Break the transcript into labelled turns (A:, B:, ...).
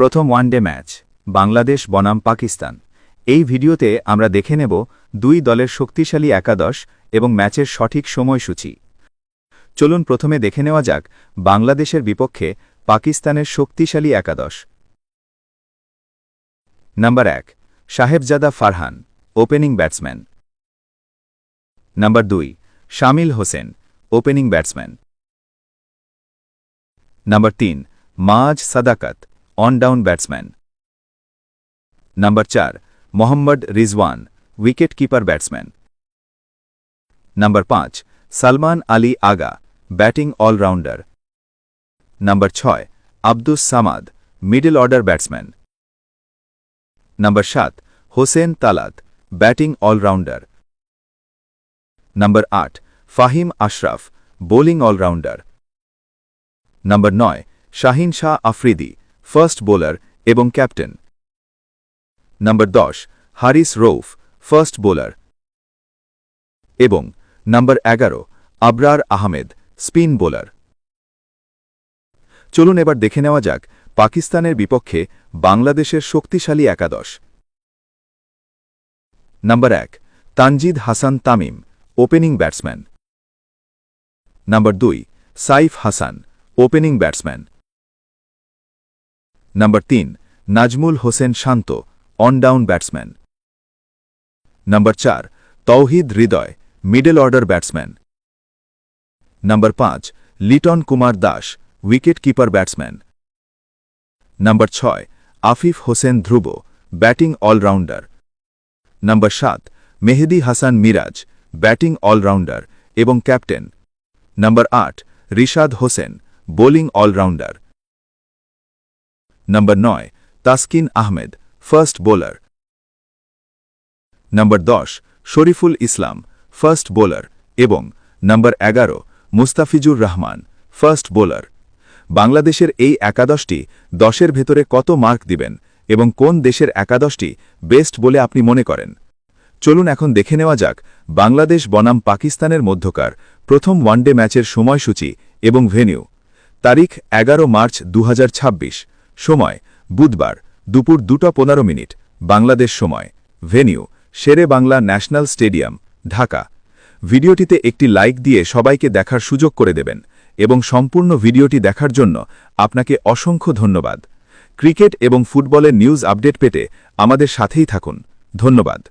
A: প্রথম one day match Bangladesh বনাম পাকিস্তান। এই ভিডিওতে আমরা দেখে নেব দুই দলের শক্তিশালী একাদশ এবং ম্যাচের সঠিক সময়সূচি। চলুন প্রথমে দেখে নেওয়া যাক বাংলাদেশের বিপক্ষে পাকিস্তানের শক্তিশালী একাদশ। Number 1 Sahibzada Farhan, opening batsman. Number 2 Shamil Hussain, opening batsman. Number 3 Maaz Sadaqat, one down batsman. Number 4 Mohammad Rizwan, wicket keeper batsman. Number 5 Salman Ali Agha, batting allrounder. Number 6 Abdus Samad, middle order batsman. Number 7 Hussain Talat, batting allrounder. Number 8 Faheem Ashraf, bowling allrounder. Number 9 Shaheen Shah Afridi, fast bowler এবং captain. Number 10 Haris Rauf, first bowler. এবং number 11 Abrar Ahmed, spin bowler. চলুন এবার দেখে নেওয়া যাক পাকিস্তানের বিপক্ষে বাংলাদেশের শক্তিশালী একাদশ। Number 1 Tanzid Hasan Tamim, opening batsman. Number 2 Saif Hasan, opening batsman. Number 3 Najmul Hossain Shanto, one down batsman. Number 4 Towhid Hridoy, middle order batsman. Number 5 Liton Kumar Das, wicket keeper batsman. Number 6 Afif Hossain Dhruba, batting allrounder. Number 7 Mehedi Hasan Miraz, batting allrounder এবং captain. Number 8 Rishad Hossain, bowling allrounder. Number 9 Taskin Ahmed, fast bowler. Number 10 Shariful Islam, first bowler এবং number 11 Mustafizur Rahman, first bowler. বাংলাদেশের এই একাদশটি 10-এর ভেতরে কত mark দিবেন এবং কোন দেশের একাদশটি বেস্ট বলে আপনি মনে করেন? চলুন এখন দেখে নেওয়া যাক বাংলাদেশ বনাম পাকিস্তানের মধ্যকার প্রথম ওয়ানডে ম্যাচের সময়সূচি এবং ভেন্যু। তারিখ 11 মার্চ 2026, সময় বুধবার দুপুর 2:15 বাংলাদেশ সময়। ভেন্যু শেরে বাংলা ন্যাশনাল স্টেডিয়াম, ঢাকা। ভিডিওটিতে একটি লাইক দিয়ে সবাইকে দেখার সুযোগ করে দেবেন এবং সম্পূর্ণ ভিডিওটি দেখার জন্য আপনাকে অসংখ্য ধন্যবাদ। ক্রিকেট এবং ফুটবলের নিউজ আপডেট পেতে আমাদের সাথেই থাকুন। ধন্যবাদ।